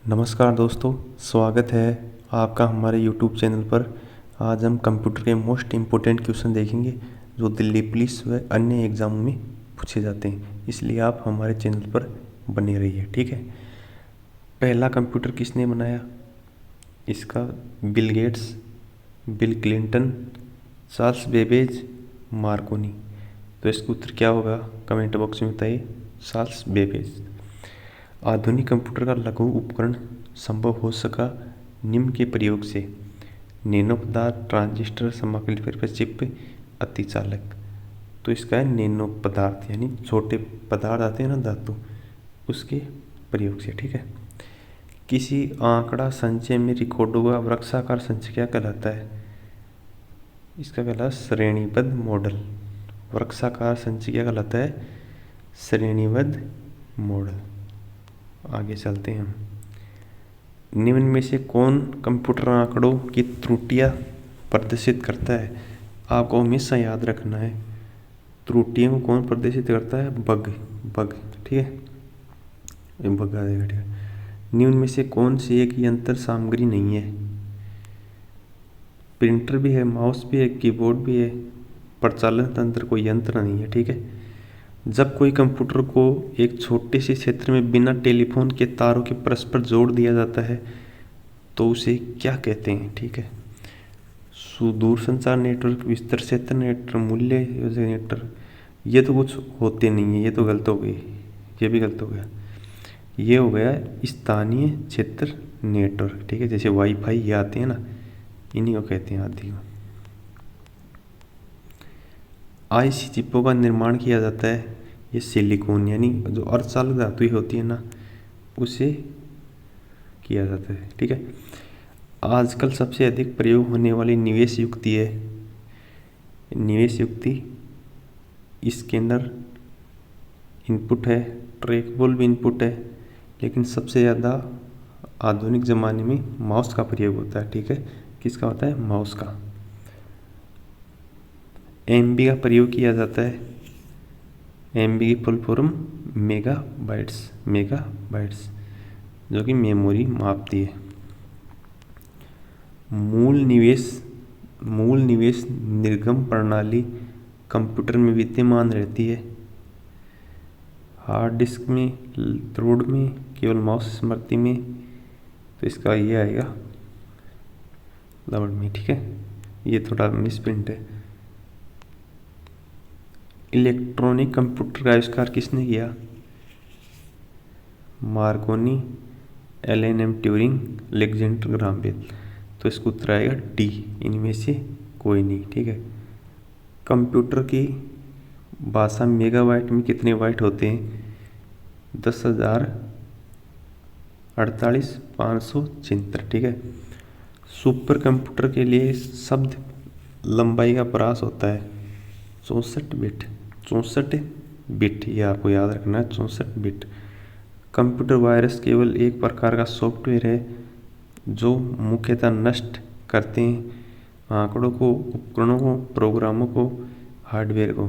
नमस्कार दोस्तों, स्वागत है आपका हमारे YouTube चैनल पर। आज हम कंप्यूटर के मोस्ट इम्पोर्टेंट क्वेश्चन देखेंगे जो दिल्ली पुलिस व अन्य एग्जामों में पूछे जाते हैं, इसलिए आप हमारे चैनल पर बने रहिए। ठीक है। पहला कंप्यूटर किसने बनाया? इसका Bill Gates, bill Clinton, Charles Babbage, Markovnikov. तो इसका उत्तर क्या होगा? कमेंट बॉक्स में बताइए। Charles Babbage. आधुनिक कंप्यूटर का लघु उपकरण संभव हो सका निम्न के प्रयोग से: नैनो पदार्थ, ट्रांजिस्टर, समाकलित पेपर, चिप, अतिचालक। तो इसका है नैनो पदार्थ, यानी छोटे पदार्थ आते हैं ना, धातु, उसके प्रयोग से। ठीक है। किसी आंकड़ा संचय में रिकॉर्ड हुआ वृक्षाकार संचय क्या कहलाता है? इसका कहलाता है श्रेणीबद्ध मॉडल। वृक्षाकार संचय क्या कहलाता है? श्रेणीबद्ध मॉडल। आगे चलते हैं हम। निम्न में से कौन कंप्यूटर आंकड़ों की त्रुटियां प्रदर्शित करता है? आपको हमेशा याद रखना है, त्रुटियों को कौन प्रदर्शित करता है? बग। ठीक है, ये बग आ जाएगा। ठीक है। निम्न में से कौन सी एक यंत्र सामग्री नहीं है? प्रिंटर भी है, माउस भी है, कीबोर्ड भी है, प्रचालन तंत्र कोई यंत्र नहीं है। ठीक है। जब कोई कंप्यूटर को एक छोटे से क्षेत्र में बिना टेलीफोन के तारों के परस्पर जोड़ दिया जाता है तो उसे क्या कहते हैं? ठीक है। सुदूर संचार नेटवर्क, विस्तार क्षेत्र नेटवर्क, मूल्य योजना नेटवर्क। ये तो कुछ होते नहीं है, ये तो गलत हो गई, ये भी गलत हो गया। ये हो गया स्थानीय क्षेत्र नेटवर्क। ठीक है। जैसे वाईफाई ये आते हैं ना, इन्हीं को कहते हैं आदि को। आईसी चिपों का निर्माण किया जाता है, ये सिलिकॉन यानी जो अर्धचालक धातु होती है ना, उसे किया जाता है। ठीक है। आजकल सबसे अधिक प्रयोग होने वाली निवेश युक्ति है, निवेश युक्ति स्कैनर इनपुट है, ट्रैकबॉल भी इनपुट है, लेकिन सबसे ज़्यादा आधुनिक ज़माने में माउस का प्रयोग होता है। ठीक है। किसका होता है? माउस का। एमबी का प्रयोग किया जाता है। एमबी की फुल फॉर्म मेगाबाइट्स, जो कि मेमोरी मापती है। मूल निवेश निर्गम प्रणाली कंप्यूटर में विद्यमान रहती है। हार्ड डिस्क में, रोड में, केवल माउस स्मृति में। तो इसका ये आएगा लवड़ में। ठीक है। ये थोड़ा मिसप्रिंट है। इलेक्ट्रॉनिक कंप्यूटर का आविष्कार किसने किया? Marconi, Alan M Turing, Alexander Graham Bell. तो इसका उत्तर आएगा डी, इनमें से कोई नहीं। ठीक है। कंप्यूटर की भाषा मेगाबाइट में कितने बाइट होते हैं? 10,048,576। ठीक है। सुपर कंप्यूटर के लिए शब्द लंबाई का प्रयास होता है 64 बिट। 64 बिट, ये आपको याद रखना है, 64 बिट। कंप्यूटर वायरस केवल एक प्रकार का सॉफ्टवेयर है जो मुख्यतः नष्ट करते हैं आंकड़ों को, उपकरणों को, प्रोग्रामों को, हार्डवेयर को।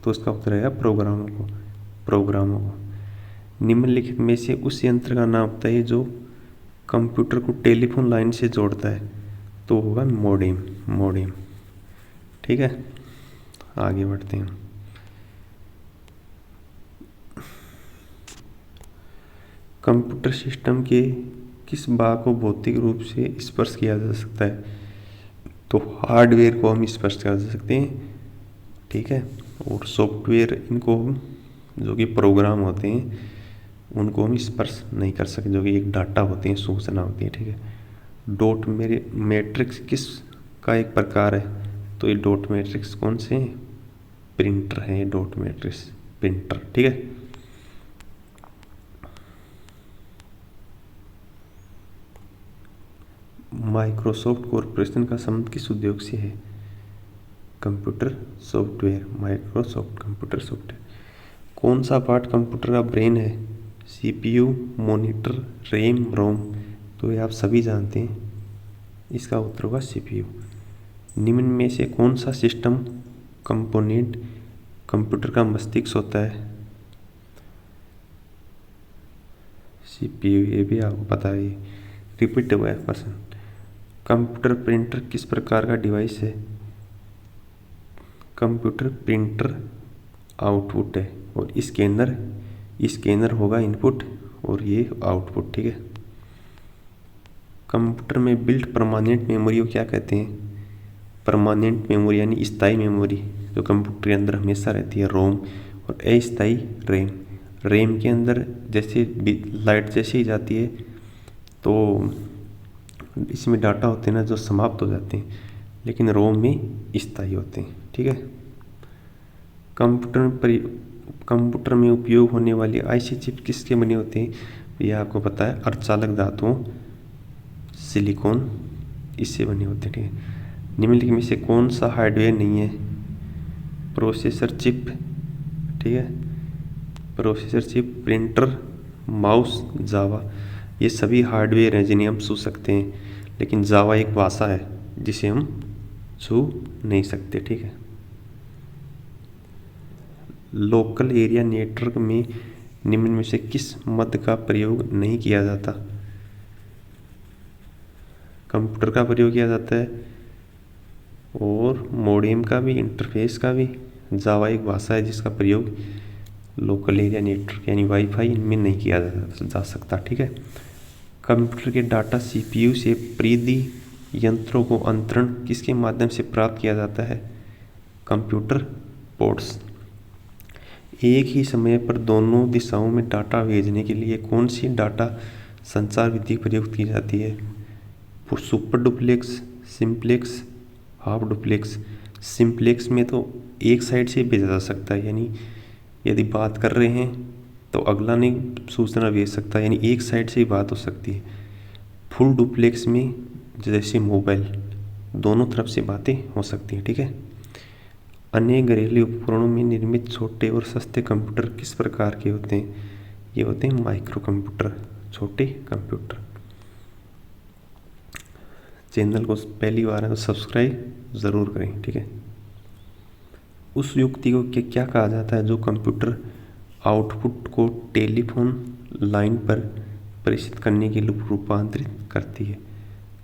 तो उसका उत्तर है प्रोग्रामों को। निम्नलिखित में से उस यंत्र का नाम बताइए जो कंप्यूटर को टेलीफोन लाइन से जोड़ता है। तो होगा मॉडेम। ठीक है। आगे बढ़ते हैं। कंप्यूटर सिस्टम के किस भाग को भौतिक रूप से स्पर्श किया जा सकता है? तो हार्डवेयर को हम स्पर्श कर सकते हैं। ठीक है। और सॉफ्टवेयर, इनको जो कि प्रोग्राम होते हैं, उनको हम स्पर्श नहीं कर सकते, जो कि एक डाटा होती है, सूचना होती है। ठीक है। डॉट मैट्रिक्स किस का एक प्रकार है? तो ये डॉट मैट्रिक्स कौन से हैं? प्रिंटर है डॉट मैट्रिक्स, प्रिंटर। ठीक है। माइक्रोसॉफ्ट कॉरपोरेशन का संबंध किस उद्योग से है? Computer software, Microsoft computer software. कौन सा पार्ट कंप्यूटर का ब्रेन है? सीपीयू, मॉनिटर, रैम, रोम। तो ये आप सभी जानते हैं, इसका उत्तर होगा सीपीयू। निम्न में से कौन सा सिस्टम कंपोनेंट कंप्यूटर का मस्तिष्क होता है? CPU, ये भी आपको पता है, रिपीट हुआ है पर्सन। कंप्यूटर प्रिंटर किस प्रकार का डिवाइस है? कंप्यूटर प्रिंटर आउटपुट है और स्कैनर होगा इनपुट और ये आउटपुट, ठीक है। कंप्यूटर में बिल्ट परमानेंट मेमोरी को क्या कहते हैं? परमानेंट मेमोरी यानी स्थायी मेमोरी जो कंप्यूटर के अंदर हमेशा रहती है, रोम, और अस्थायी रैम। रैम के अंदर जैसे लाइट जैसे ही जाती है तो इसमें डाटा होते हैं ना जो समाप्त हो जाते हैं, लेकिन रोम में स्थायी होते हैं, ठीक है। कंप्यूटर में उपयोग होने वाली आईसी चिप किसके बने होते हैं? ये आपको पता है, अर्धचालक धातुओं, सिलिकॉन, इससे बने होते हैं, ठीक है। निम्नलिखित में से कौन सा हार्डवेयर नहीं है? प्रोसेसर चिप, ठीक है, प्रोसेसर चिप, प्रिंटर, माउस, जावा, ये सभी हार्डवेयर हैं जिन्हें हम छू सकते हैं, लेकिन जावा एक भाषा है जिसे हम छू नहीं सकते, ठीक है। लोकल एरिया नेटवर्क में निम्न में से किस मद का प्रयोग नहीं किया जाता? कंप्यूटर का प्रयोग किया जाता है और मॉडेम का भी, इंटरफेस का भी। जावा एक भाषा है जिसका प्रयोग लोकल एरिया नेटवर्क यानी वाईफाई इनमें नहीं किया जा सकता, ठीक है। कंप्यूटर के डाटा CPU से परिधि यंत्रों को अंतरण किसके माध्यम से प्राप्त किया जाता है? Computer ports. एक ही समय पर दोनों दिशाओं में डाटा भेजने के लिए कौन सी डाटा संचार विधि प्रयुक्त की जाती है? Super duplex, simplex, half duplex. Simplex में तो एक साइड से भेजा जा सकता है, यानी यदि बात कर रहे हैं तो अगला नहीं सूचना भेज सकता, यानी एक साइड से ही बात हो सकती है। फुल डुप्लेक्स में जैसे मोबाइल, दोनों तरफ से बातें हो सकती हैं, ठीक है। अन्य घरेलू उपकरणों में निर्मित छोटे और सस्ते कंप्यूटर किस प्रकार के होते हैं? ये होते हैं माइक्रो कंप्यूटर, छोटे कंप्यूटर। चैनल को पहली बार है तो सब्सक्राइब ज़रूर करें, ठीक है। उस युक्ति को क्या कहा जाता है जो कंप्यूटर आउटपुट को टेलीफोन लाइन पर प्रेषित करने के लिए रूपांतरित करती है?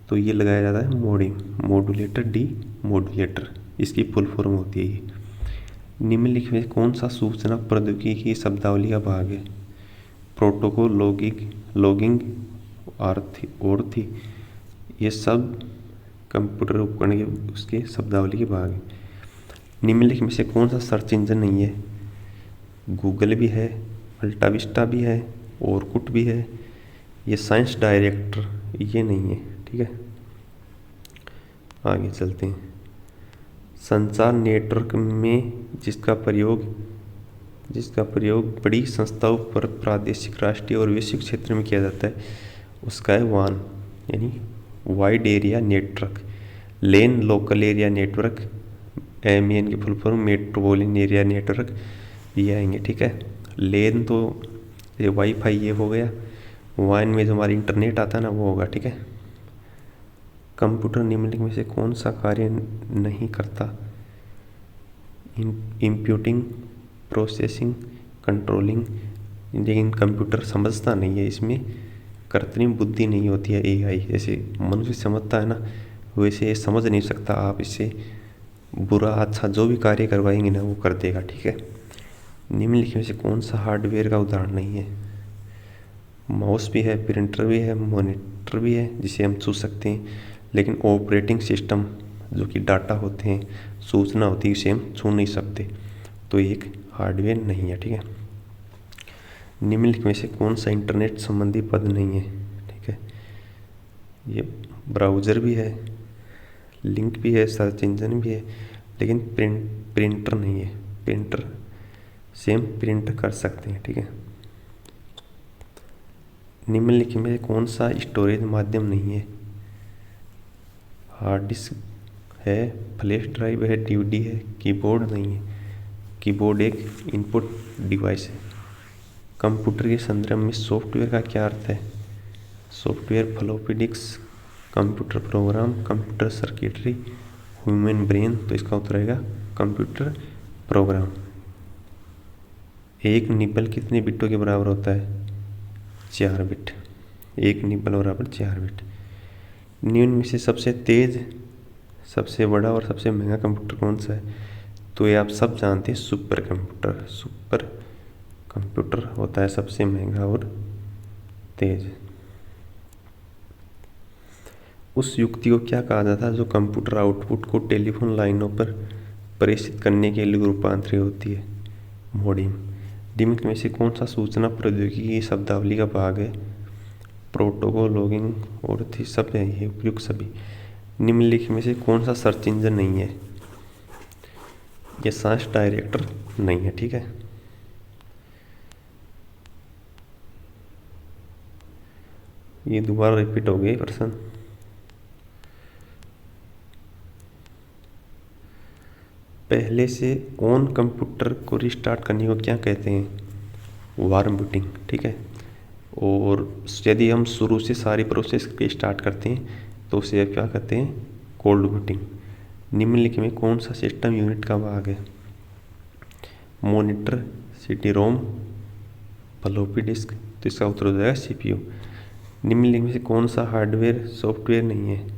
तो ये लगाया जाता है मॉडेम, मॉड्यूलेटर, डी मॉड्यूलेटर, इसकी फुल फॉर्म होती है ये। निम्नलिखित में कौन सा सूचना प्रौद्योगिकी की शब्दावली का भाग है? प्रोटोकॉल, लॉगिंग, ऑर्थी, ये सब कंप्यूटर उपकरण के उसके शब्दावली के भाग हैं। निम्नलिखित में से कौन सा सर्च इंजन नहीं है? गूगल भी है, अल्टाविस्टा भी है, ऑरकुट भी है, ये साइंस डायरेक्टर ये नहीं है, ठीक है। आगे चलते हैं। संचार नेटवर्क में जिसका प्रयोग बड़ी संस्थाओं पर प्रादेशिक, राष्ट्रीय और वैश्विक क्षेत्र में किया जाता है उसका है वान यानी वाइड एरिया नेटवर्क। लेन लोकल एरिया नेटवर्क, MEN की full form metropolitan area network, ये आएंगे, ठीक है। लेन तो ये वाईफाई ये हो गया, वाइन में जो हमारा इंटरनेट आता है ना वो होगा, ठीक है। कंप्यूटर निम्नलिखित में से कौन सा कार्य नहीं करता? इंप्यूटिंग, प्रोसेसिंग, कंट्रोलिंग। लेकिन कंप्यूटर समझता नहीं है, इसमें कृत्रिम बुद्धि नहीं होती है, AI जैसे मनुष्य समझता है ना वैसे ये समझ नहीं सकता। आप इससे बुरा अच्छा जो भी कार्य करवाएंगे ना वो कर देगा, ठीक है। निम्नलिखित में से कौन सा हार्डवेयर का उदाहरण नहीं है? माउस भी है, प्रिंटर भी है, मॉनिटर भी है जिसे हम छू सकते हैं, लेकिन ऑपरेटिंग सिस्टम जो कि डाटा होते हैं, सूचना होती है, उसे हम छू नहीं सकते, तो एक हार्डवेयर नहीं है, ठीक है। निम्नलिखित में से कौन सा इंटरनेट संबंधी पद नहीं है? ठीक है, ये ब्राउज़र भी है, लिंक भी है, सर्च इंजन भी है, लेकिन प्रिंटर नहीं है। प्रिंटर से हम प्रिंट कर सकते हैं, ठीक है। निम्नलिखित में कौन सा स्टोरेज माध्यम नहीं है? हार्ड डिस्क है, फ्लैश ड्राइव है, DVD है, कीबोर्ड नहीं है। कीबोर्ड एक इनपुट डिवाइस है। कंप्यूटर के संदर्भ में सॉफ्टवेयर का क्या अर्थ है? Software floppy disk, computer program, computer circuitry, human brain, तो इसका उत्तर आएगा कंप्यूटर प्रोग्राम। एक निबल कितने बिटों के बराबर होता है? 4 बिट, एक निबल बराबर 4 बिट। निम्न में से सबसे तेज, सबसे बड़ा और सबसे महंगा कंप्यूटर कौन सा है? तो ये आप सब जानते हैं, सुपर कंप्यूटर। सुपर कंप्यूटर होता है सबसे महंगा और तेज। उस युक्ति को क्या कहा जाता है जो कंप्यूटर आउटपुट को टेलीफोन लाइनों पर प्रेषित करने के लिए रूपांतरित होती है? मॉडेम। निम्न में से कौन सा सूचना प्रौद्योगिकी की शब्दावली का भाग है? प्रोटोकॉल, लॉगिंग और थी सब है उपयुक्त सभी। निम्नलिखित में से कौन सा सर्च इंजन नहीं है? ये सर्च डायरेक्टर नहीं है, ठीक है। ये दोबारा रिपीट हो गए प्रश्न। पहले से ऑन कंप्यूटर को रिस्टार्ट करने को क्या कहते हैं? वार्म बूटिंग, ठीक है। और यदि हम शुरू से सारी प्रोसेस के स्टार्ट करते हैं तो उसे क्या कहते हैं? Cold booting. निम्नलिखित में कौन सा सिस्टम यूनिट का भाग है? Monitor, CD ROM, floppy disk. तो इसका उत्तर हो जाएगा सीपीयू। निम्नलिखित में से कौन सा हार्डवेयर सॉफ्टवेयर नहीं है?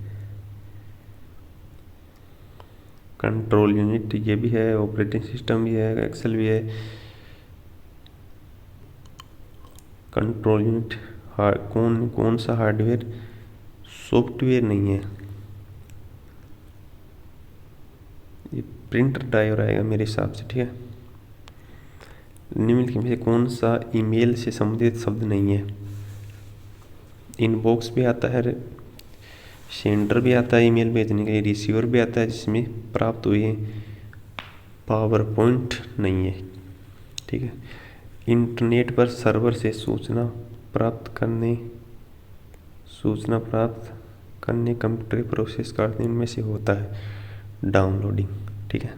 कंट्रोल यूनिट, ये भी है। ऑपरेटिंग सिस्टम भी है, एक्सेल भी है। कंट्रोल यूनिट कौन सा हार्डवेयर सॉफ्टवेयर नहीं है? ये प्रिंटर ड्राइवर आएगा मेरे हिसाब से, ठीक है। निम्नलिखित में से कौन सा ईमेल से संबंधित शब्द नहीं है? इनबॉक्स भी आता है, सेंडर भी आता है ईमेल भेजने के लिए, रिसीवर भी आता है जिसमें प्राप्त हुई है। पावर पॉइंट नहीं है, ठीक है। इंटरनेट पर सर्वर से सूचना प्राप्त करने कंप्यूटर प्रोसेस करने इनमें से होता है डाउनलोडिंग, ठीक है।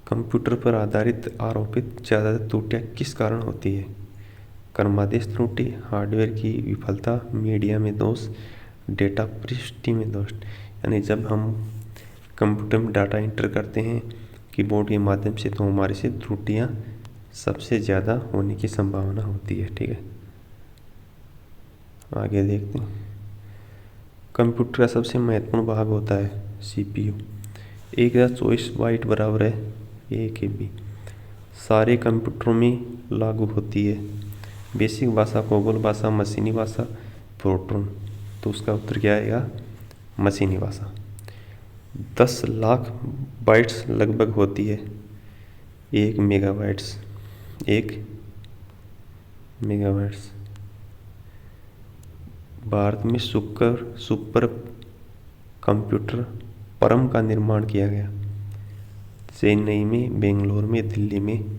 कंप्यूटर पर आधारित आरोपित ज़्यादातर त्रुटियाँ किस कारण होती है? क्रमादेश त्रुटि, हार्डवेयर की विफलता, मीडिया में दोष, डेटा प्रविष्टि में दोष। यानी जब हम कंप्यूटर में डाटा एंटर करते हैं कीबोर्ड के माध्यम से तो हमारे से त्रुटियाँ सबसे ज़्यादा होने की संभावना होती है, ठीक है। आगे देखते हैं। कंप्यूटर का सबसे महत्वपूर्ण भाग होता है सीपीयू। 1024 बाइट बराबर है 1 KB। सारे कंप्यूटरों में लागू होती है बेसिक भाषा, कोबोल भाषा, मशीनी भाषा, फोर्ट्रन। तो उसका उत्तर क्या आएगा? मशीनी भाषा। 10 लाख बाइट्स लगभग होती है 1 मेगाबाइट्स। 1 मेगाबाइट्स। भारत में सुपर कंप्यूटर परम का निर्माण किया गया चेन्नई में, बेंगलोर में, दिल्ली में।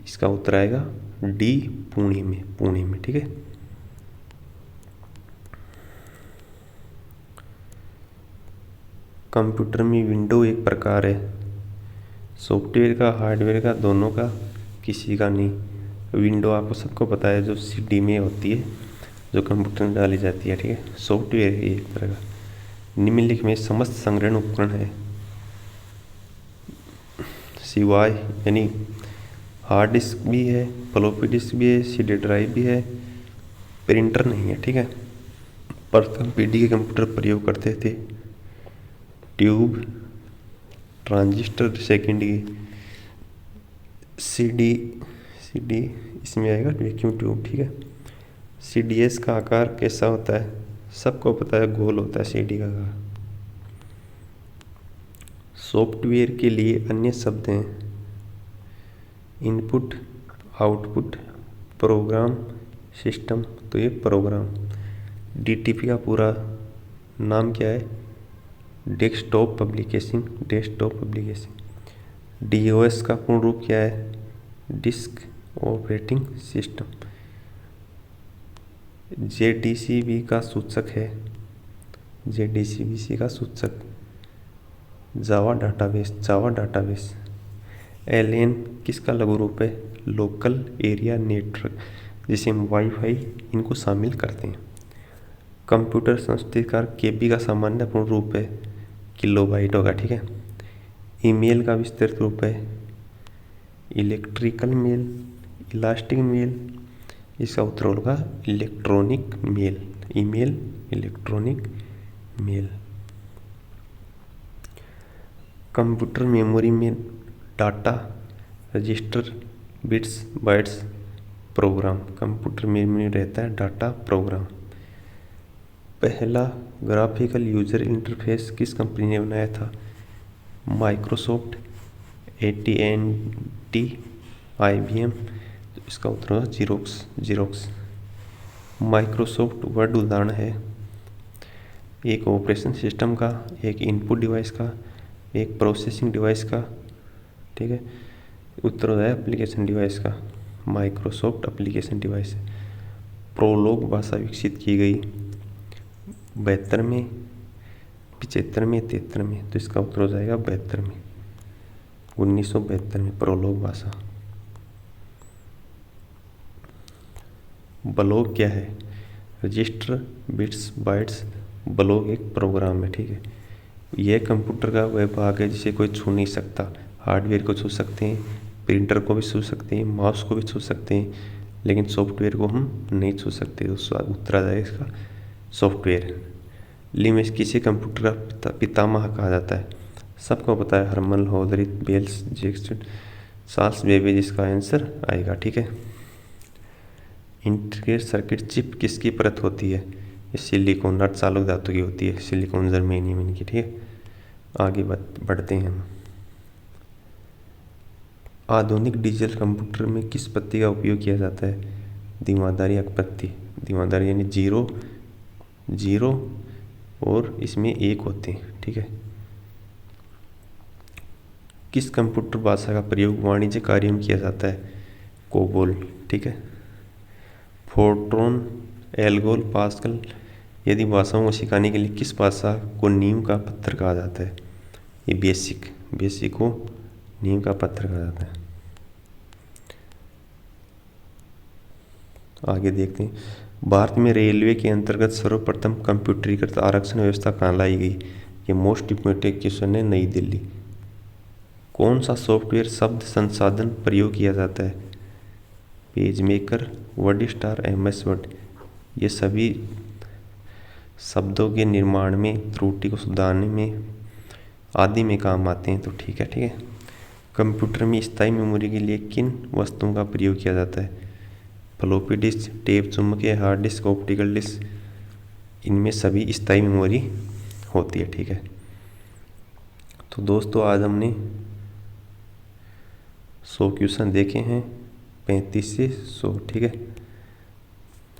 इसका उत्तर आएगा डी, पुणे में, ठीक है। कंप्यूटर में विंडो एक प्रकार है, सॉफ्टवेयर का, हार्डवेयर का, दोनों का, किसी का नहीं। विंडो आपको सबको पता है जो सीडी में होती है, जो कंप्यूटर में डाली जाती है, ठीक है। सॉफ्टवेयर है एक तरह का। निम्नलिखित में समस्त संग्रहण उपकरण है सिवाय, यानी हार्ड डिस्क भी है, फ्लॉपी डिस्क भी है, सीडी ड्राइव भी है, प्रिंटर नहीं है, ठीक है। प्रथम पीढ़ी के कंप्यूटर प्रयोग करते थे ट्यूब, ट्रांजिस्टर। सेकेंड की सीडी इसमें आएगा वैक्यूम ट्यूब, ठीक है। सीडीएस का आकार कैसा होता है? सबको पता है गोल होता है सीडी का आकार। सॉफ्टवेयर के लिए अन्य शब्द हैं इनपुट, आउटपुट, प्रोग्राम, सिस्टम। तो ये प्रोग्राम। डीटीपी का पूरा नाम क्या है? Desktop publication. डीओएस का पूर्ण रूप क्या है? Disk operating system. जेडीसीबी का सूचक है, जेडीसीबीसी का सूचक जावा डाटाबेस। एलएन किसका लघु रूप है? लोकल एरिया नेटवर्क, जिसे हम वाईफाई इनको शामिल करते हैं। कंप्यूटर संस्कृतिकार केबी का सामान्य पूर्ण रूप है किलोबाइट होगा, ठीक है। ईमेल का विस्तृत रूप है इलेक्ट्रिकल मेल, इलास्टिक मेल, इसका उत्तर होगा electronic mail, email, electronic mail. Computer memory में data, register, bits, bytes, program. Computer memory रहता है डाटा, प्रोग्राम। पहला ग्राफिकल यूजर इंटरफेस किस कंपनी ने बनाया था? Microsoft, AT&T, IBM। तो इसका उत्तर होगा जीरोक्स। माइक्रोसॉफ्ट वर्ड उदाहरण है एक ऑपरेशन सिस्टम का, एक इनपुट डिवाइस का, एक प्रोसेसिंग डिवाइस का। ठीक है, उत्तर हो जाए एप्लीकेशन डिवाइस का। Microsoft application device. प्रोलोग भाषा विकसित की गई 72 में, 75 में, 73 में। तो इसका उत्तर हो जाएगा 72 में, 1972 में प्रोलोग भाषा। ब्लॉक क्या है? Register, bits, bytes. ब्लॉक एक प्रोग्राम है। ठीक है, यह कंप्यूटर का वह भाग है जिसे कोई छू नहीं सकता। हार्डवेयर को छू सकते हैं, प्रिंटर को भी छू सकते हैं, माउस को भी छू सकते हैं, लेकिन सॉफ्टवेयर को हम नहीं छू सकते। तो उत्तर आ जाएगा इसका सॉफ्टवेयर। लिनक्स किसी कंप्यूटर का पितामह कहा जाता है? सबको पता है, Herman Hollerith, Bells, Jackson, Charles Babbage इसका आंसर आएगा। ठीक है, इंटीग्रेटेड सर्किट चिप किसकी परत होती है? ये सिलिकॉन, अर्धचालक धातु की होती है, सिलिकॉन, जर्मेनियम इनकी। ठीक है, आगे बढ़ते हैं हम। आधुनिक डिजिटल कंप्यूटर में किस पत्ती का उपयोग किया जाता है? दिमागदारी पत्ती। दिमागदारी यानी जीरो और इसमें एक होते हैं। ठीक है, किस कंप्यूटर भाषा का प्रयोग वाणिज्य कार्य में किया जाता है? कोबोल। ठीक है, फोर्ट्रॉन, एल्गोल, पास्कल। यदि भाषाओं को सिखाने के लिए किस भाषा को नीम का पत्थर कहा जाता है? ये बेसिक को नीम का पत्थर कहा जाता है। आगे देखते हैं, भारत में रेलवे के अंतर्गत सर्वप्रथम कंप्यूटरीकृत आरक्षण व्यवस्था कहाँ लाई गई? ये मोस्ट इम्पोर्टेंट क्वेश्चन है, नई दिल्ली। कौन सा सॉफ्टवेयर शब्द संसाधन प्रयोग किया जाता है? Page maker, word star, MS word. ये सभी शब्दों के निर्माण में, त्रुटि को सुधारने में आदि में काम आते हैं। तो ठीक है। कंप्यूटर में स्थायी मेमोरी के लिए किन वस्तुओं का प्रयोग किया जाता है? फ्लॉपी डिस्क, टेप, चुंबकीय हार्ड डिस्क, ऑप्टिकल डिस्क। इनमें सभी स्थायी मेमोरी होती है। ठीक है, तो दोस्तों आज हमने 100 क्वेश्चन देखे हैं, 35 से 100। ठीक है,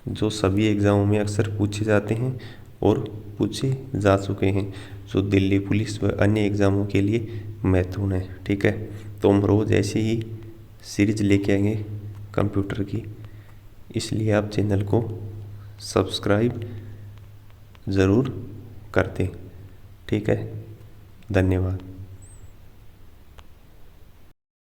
जो सभी एग्जामों में अक्सर पूछे जाते हैं और पूछे जा चुके हैं, जो दिल्ली पुलिस व अन्य एग्जामों के लिए महत्वपूर्ण है। ठीक है, तो हम रोज़ ऐसे ही सीरीज लेके आएंगे कंप्यूटर की, इसलिए आप चैनल को सब्सक्राइब ज़रूर कर दें। ठीक है, धन्यवाद।